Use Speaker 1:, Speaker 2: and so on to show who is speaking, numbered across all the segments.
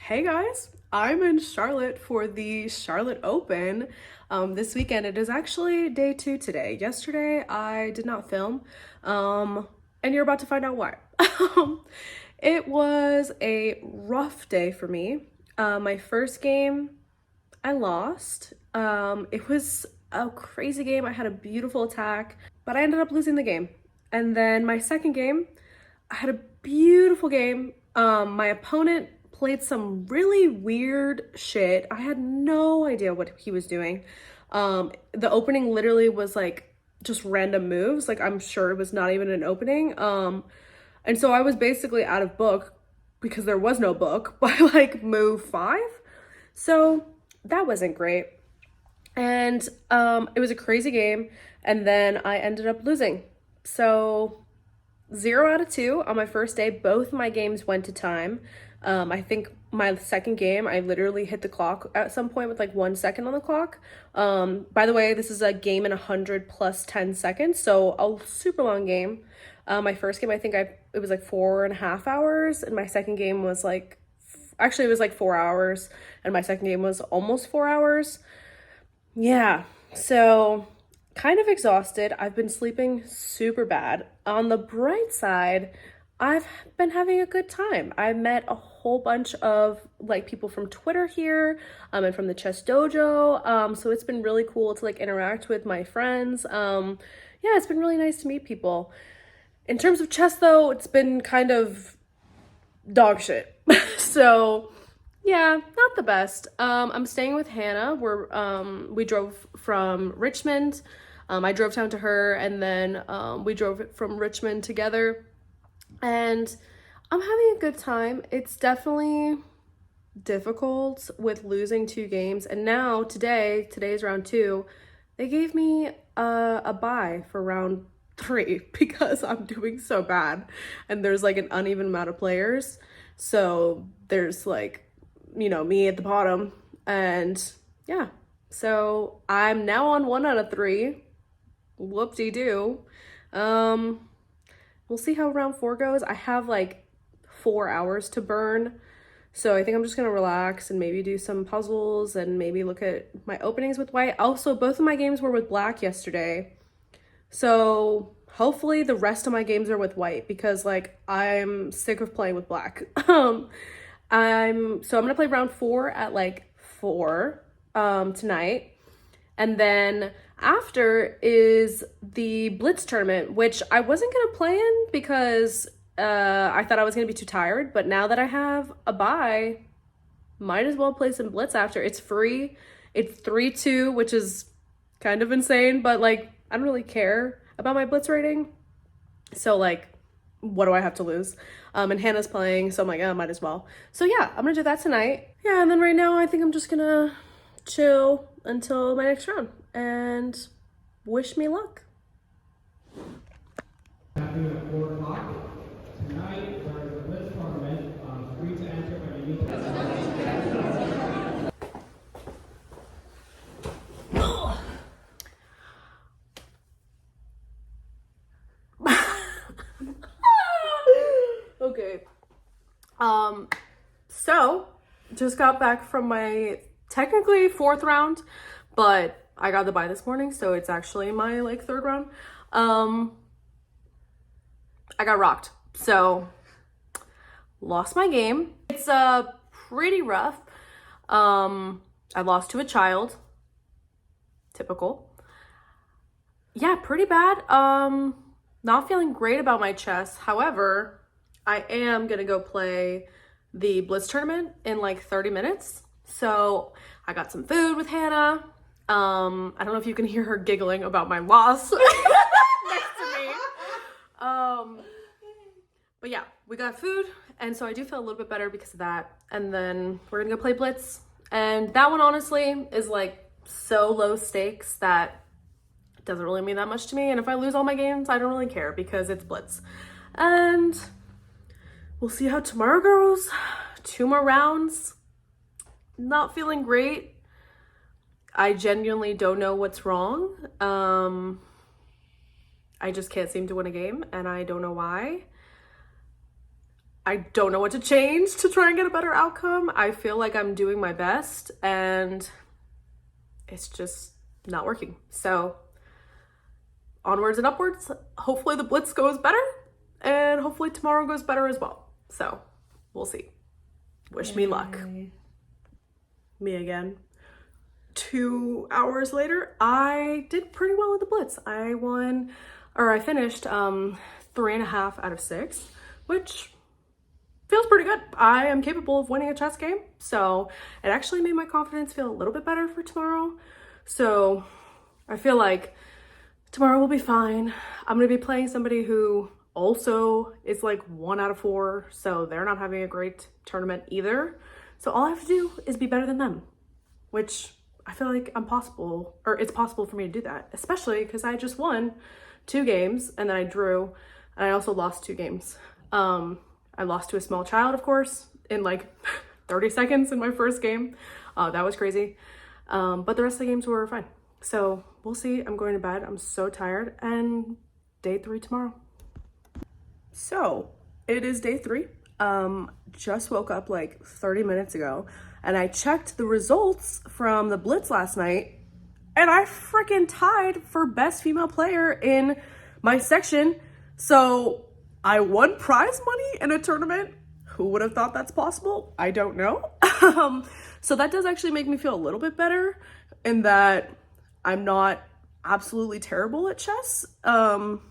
Speaker 1: Hey guys, I'm in Charlotte for the Charlotte Open this weekend. It is actually day 2 today. Yesterday I did not film, and you're about to find out why. It was a rough day for me. My first game, I lost. It was a crazy game. I had a beautiful attack, but I ended up losing the game. And then my second game, I had a beautiful game. My opponent played some really weird shit. I had no idea what he was doing. The opening literally was like just random moves. Like I'm sure it was not even an opening. And so I was basically out of book because there was no book by like move 5. So that wasn't great. And it was a crazy game. And then I ended up losing. So 0 out of 2 on my first day. Both my games went to time. I think my second game, I literally hit the clock at some point with like 1 second on the clock. By the way, this is a game in 100 plus 10 seconds, so a super long game. My first game, I think it was like 4.5 hours, and my second game was like, actually it was like 4 hours, and my second game was almost 4 hours. Yeah, so kind of exhausted. I've been sleeping super bad. On the bright side, I've been having a good time. I met a whole bunch of like people from Twitter here, and from the chess dojo. So it's been really cool to like interact with my friends. Yeah, it's been really nice to meet people. In terms of chess though, it's been kind of dog shit. So yeah, not the best. I'm staying with Hannah. We drove from Richmond. I drove down to her, and then we drove from Richmond together. And I'm having a good time. It's definitely difficult with losing 2 games. And now today's round 2, they gave me a bye for round 3 because I'm doing so bad. And there's like an uneven amount of players. So there's like, me at the bottom. And yeah, so I'm now on 1 out of 3. Whoop-de-doo. We'll see how round 4 goes. I have like 4 hours to burn. So I think I'm just gonna relax and maybe do some puzzles and maybe look at my openings with white. Also, both of my games were with black yesterday. So hopefully the rest of my games are with white because like I'm sick of playing with black. I'm gonna play round 4 at like 4 tonight. And then after is the Blitz tournament, which I wasn't going to play in because I thought I was going to be too tired. But now that I have a bye, might as well play some Blitz after. It's free. It's 3-2, which is kind of insane. But like, I don't really care about my Blitz rating. So like, what do I have to lose? And Hannah's playing, so I'm like, oh, might as well. So yeah, I'm going to do that tonight. Yeah, and then right now I think I'm just going to chill until my next round and wish me luck.
Speaker 2: Happening at 4 o'clock tonight for the Blitz tournament. Free to enter, but you need
Speaker 1: to. Okay. So just got back from my technically 4th round, but I got the bye this morning, so it's actually my like 3rd round. I got rocked, so lost my game. It's pretty rough. I lost to a child. Typical. Yeah, pretty bad. Not feeling great about my chess. However, I am gonna go play the Blitz tournament in like 30 minutes. So I got some food with Hannah. I don't know if you can hear her giggling about my loss next to me. But yeah, we got food, and so I do feel a little bit better because of that. And then we're gonna go play Blitz. And that one honestly is like so low stakes that it doesn't really mean that much to me. And if I lose all my games, I don't really care because it's Blitz. And we'll see how tomorrow goes. 2 more rounds. Not feeling great. I genuinely don't know what's wrong. I just can't seem to win a game, and I don't know why. I don't know what to change to try and get a better outcome. I feel like I'm doing my best and it's just not working. So onwards and upwards. Hopefully the blitz goes better and hopefully tomorrow goes better as well. So we'll see. Wish me luck. Me again. 2 hours later, I did pretty well with the blitz. I finished 3.5 out of 6, which feels pretty good. I am capable of winning a chess game. So it actually made my confidence feel a little bit better for tomorrow. So I feel like tomorrow will be fine. I'm gonna be playing somebody who also is like 1 out of 4. So they're not having a great tournament either. So all I have to do is be better than them, which I feel like it's possible for me to do that, especially because I just won 2 games and then I drew, and I also lost 2 games. I lost to a small child, of course, in like 30 seconds in my first game. That was crazy. But the rest of the games were fine. So we'll see. I'm going to bed. I'm so tired. And day 3 tomorrow. So it is day 3. Just woke up like 30 minutes ago and I checked the results from the blitz last night and I freaking tied for best female player in my section. So I won prize money in a tournament. Who would have thought that's possible? I don't know. So that does actually make me feel a little bit better in that I'm not absolutely terrible at chess, and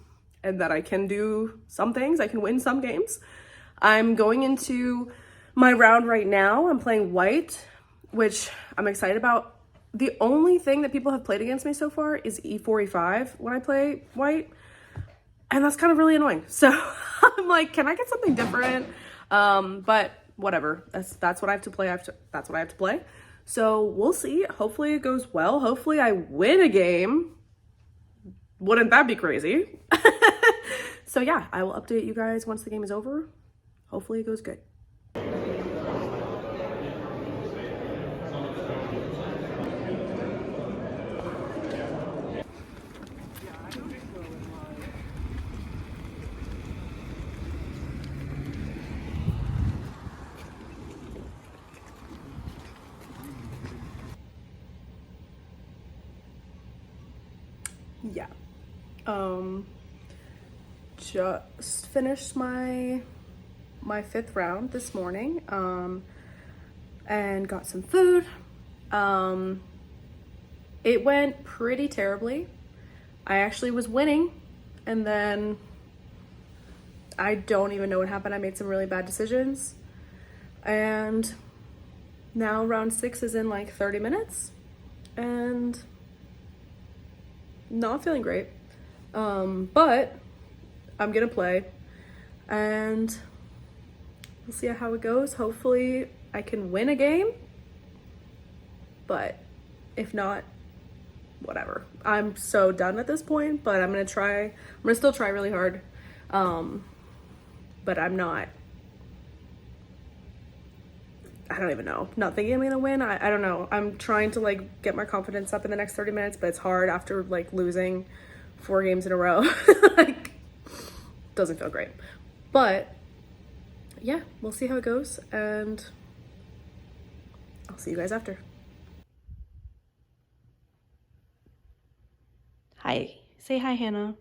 Speaker 1: that I can do some things. I can win some games. I'm going into my round right now. I'm playing white, which I'm excited about. The only thing that people have played against me so far is e4, e5 when I play white. And that's kind of really annoying. So I'm like, can I get something different? But whatever. That's what I have to play. That's what I have to play. So we'll see. Hopefully it goes well. Hopefully I win a game. Wouldn't that be crazy? So yeah, I will update you guys once the game is over. Hopefully it goes good. Yeah. Just finished my 5th round this morning, and got some food. It went pretty terribly. I actually was winning, and then I don't even know what happened. I made some really bad decisions, and now round 6 is in like 30 minutes, and not feeling great. But I'm gonna play and we'll see how it goes. Hopefully I can win a game, but if not, whatever. I'm so done at this point, but I'm gonna still try really hard. But I don't even know. Not thinking I'm gonna win. I don't know. I'm trying to like get my confidence up in the next 30 minutes, but it's hard after like losing 4 games in a row. Like, doesn't feel great. But yeah, we'll see how it goes, and I'll see you guys after. Hi. Say hi, Hannah.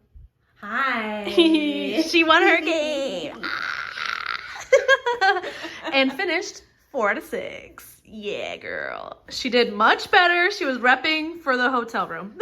Speaker 3: Hi.
Speaker 1: She won her game. And finished 4 out of 6. Yeah, girl. She did much better. She was repping for the hotel room.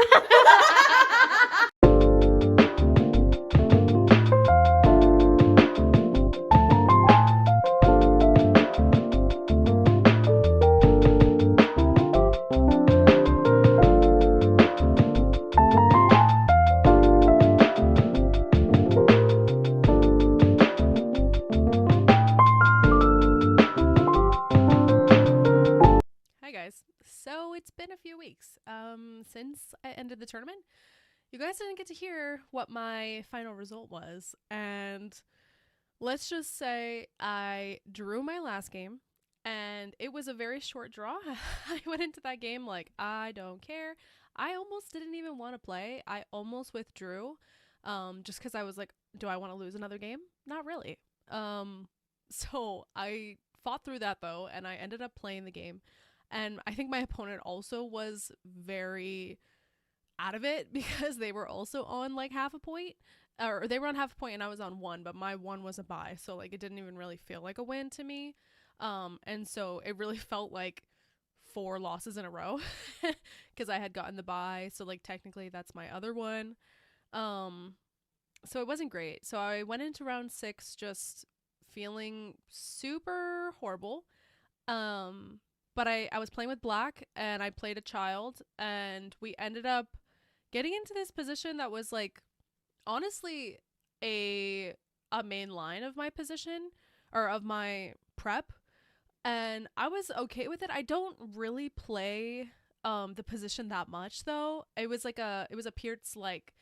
Speaker 1: So it's been a few weeks since I ended the tournament. You guys didn't get to hear what my final result was, and let's just say I drew my last game, and it was a very short draw. I went into that game like, I don't care. I almost didn't even want to play. I almost withdrew, just because I was like, do I want to lose another game? Not really.
Speaker 3: So I fought through that though, and I ended up playing the game. And I think my opponent also was very out of it because they were also on like half a point, or they were on half a point and I was on one, but my one was a bye, so like it didn't even really feel like a win to me. And so it really felt like four losses in a row because I had gotten the bye, so like technically that's my other one. Um, so it wasn't great. So I went into round six just feeling super horrible. But I was playing with black and I played a child and we ended up getting into this position that was like honestly a a main line of my position or of my prep, and I was okay with it. I don't really play the position that much though. It was a Pierce like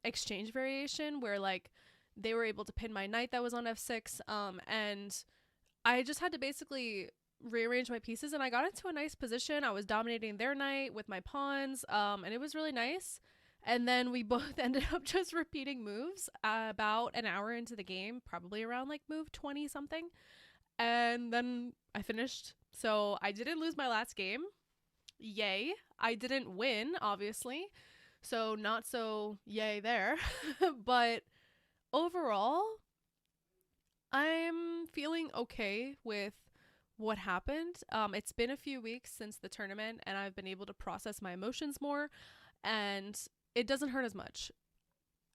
Speaker 3: exchange variation where like they were able to pin my knight that was on f6, and I just had to basically rearrange my pieces and I got into a nice position. I was dominating their knight with my pawns, and it was really nice. And then we both ended up just repeating moves about an hour into the game, probably around like move 20 something. And then I finished. So I didn't lose my last game. Yay. I didn't win, obviously. So not so yay there. But overall, I'm feeling okay with what happened. It's been a few weeks since the tournament, and I've been able to process my emotions more, and it doesn't hurt as much.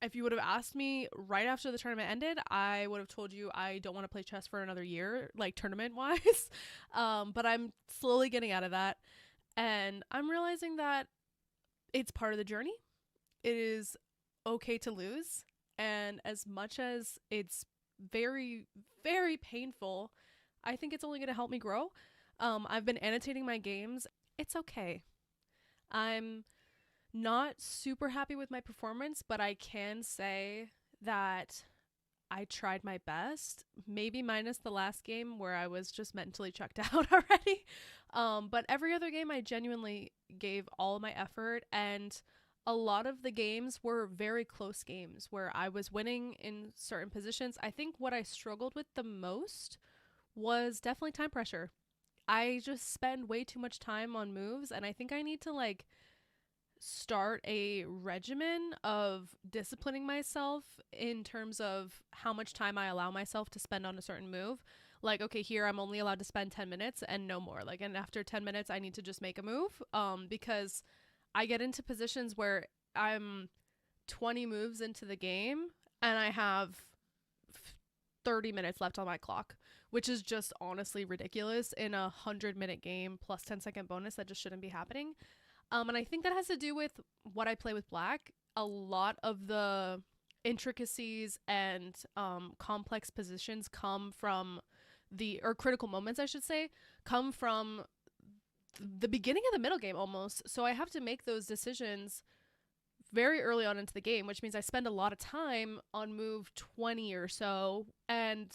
Speaker 3: If you would have asked me right after the tournament ended, I would have told you I don't want to play chess for another year, like tournament wise. But I'm slowly getting out of that, and I'm realizing that it's part of the journey. It is okay to lose, and as much as it's very, very painful, I think it's only going to help me grow. I've been annotating my games. It's okay. I'm not super happy with my performance, but I can say that I tried my best, maybe minus the last game where I was just mentally checked out already. But every other game, I genuinely gave all my effort, and a lot of the games were very close games where I was winning in certain positions. I think what I struggled with the most was definitely time pressure. I just spend way too much time on moves, and I think I need to like start a regimen of disciplining myself in terms of how much time I allow myself to spend on a certain move. Like, okay, here I'm only allowed to spend 10 minutes and no more. Like, and after 10 minutes, I need to just make a move, because I get into positions where I'm 20 moves into the game and I have 30 minutes left on my clock, which is just honestly ridiculous in a 100-minute game plus 10-second bonus. That just shouldn't be happening. And I think that has to do with what I play with black. A lot of the intricacies and complex positions come from or critical moments, I should say, come from the beginning of the middle game almost. So I have to make those decisions very early on into the game, which means I spend a lot of time on move 20 or so. And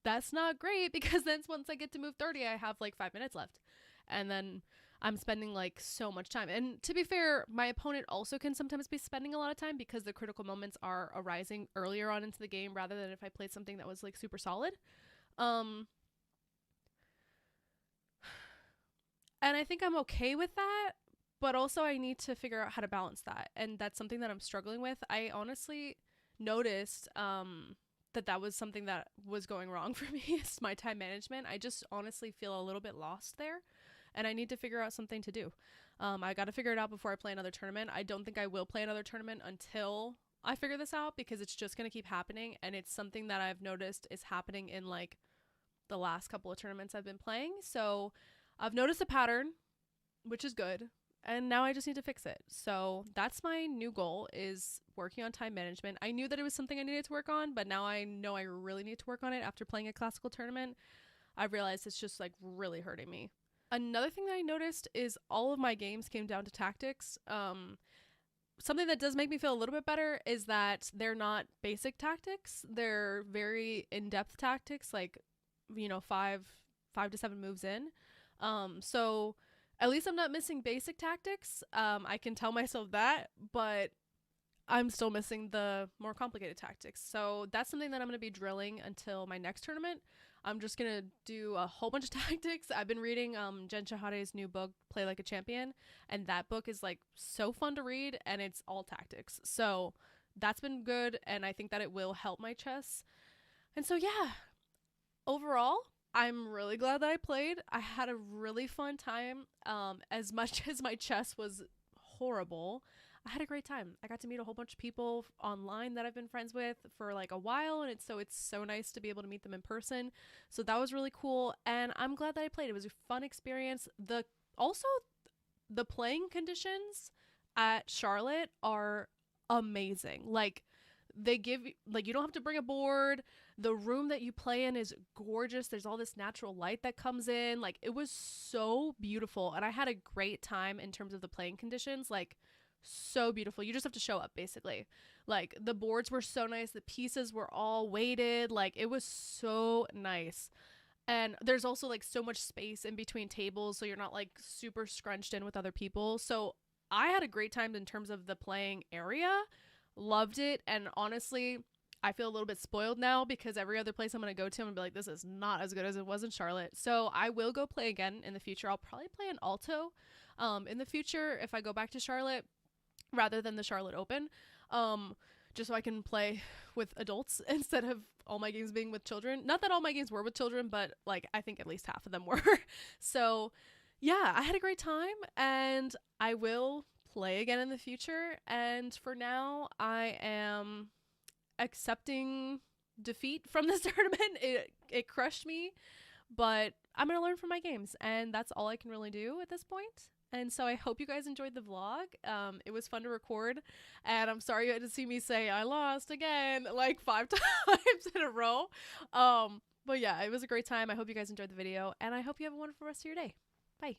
Speaker 3: that's not great because then once I get to move 30, I have like 5 minutes left. And then I'm spending like so much time. And to be fair, my opponent also can sometimes be spending a lot of time because the critical moments are arising earlier on into the game rather than if I played something that was like super solid. And I think I'm okay with that, but also I need to figure out how to balance that. And that's something that I'm struggling with. I honestly noticed that was something that was going wrong for me is my time management. I just honestly feel a little bit lost there, and I need to figure out something to do. I got to figure it out before I play another tournament. I don't think I will play another tournament until I figure this out because it's just going to keep happening, and it's something that I've noticed is happening in like the last couple of tournaments I've been playing. So I've noticed a pattern, which is good, and now I just need to fix it. So that's my new goal, is working on time management. I knew that it was something I needed to work on, but now I know I really need to work on it after playing a classical tournament. I've realized it's just like really hurting me. Another thing that I noticed is all of my games came down to tactics. Something that does make me feel a little bit better is that they're not basic tactics. They're very in-depth tactics, like, you know, five to seven moves in. So at least I'm not missing basic tactics. I can tell myself that, but I'm still missing the more complicated tactics. So that's something that I'm going to be drilling until my next tournament. I'm just going to do a whole bunch of tactics. I've been reading Jen Shahade's new book, Play Like a Champion, and that book is like so fun to read, and it's all tactics. So that's been good, and I think that it will help my chess. And so, yeah, overall, I'm really glad that I played. I had a really fun time. As much as my chess was horrible, I had a great time. I got to meet a whole bunch of people online that I've been friends with for like a while, and it's so nice to be able to meet them in person. So that was really cool, and I'm glad that I played. It was a fun experience. The playing conditions at Charlotte are amazing. Like they give like you don't have to bring a board. The room that you play in is gorgeous. There's all this natural light that comes in. Like it was so beautiful, and I had a great time in terms of the playing conditions. Like so beautiful. You just have to show up basically. Like the boards were so nice. The pieces were all weighted. Like it was so nice. And there's also like so much space in between tables, so you're not like super scrunched in with other people. So I had a great time in terms of the playing area. Loved it. And honestly, I feel a little bit spoiled now because every other place I'm going to go to, I'm going to be like, this is not as good as it was in Charlotte. So I will go play again in the future. I'll probably play an alto in the future if I go back to Charlotte rather than the Charlotte Open. Just so I can play with adults instead of all my games being with children. Not that all my games were with children, but like I think at least half of them were. So yeah, I had a great time, and I will play again in the future. And for now, I am accepting defeat from this tournament. It crushed me, but I'm gonna learn from my games, and that's all I can really do at this point. And so I hope you guys enjoyed the vlog. It was fun to record, and I'm sorry you had to see me say I lost again like 5 times in a row. But yeah, it was a great time. I hope you guys enjoyed the video, and I hope you have a wonderful rest of your day. Bye.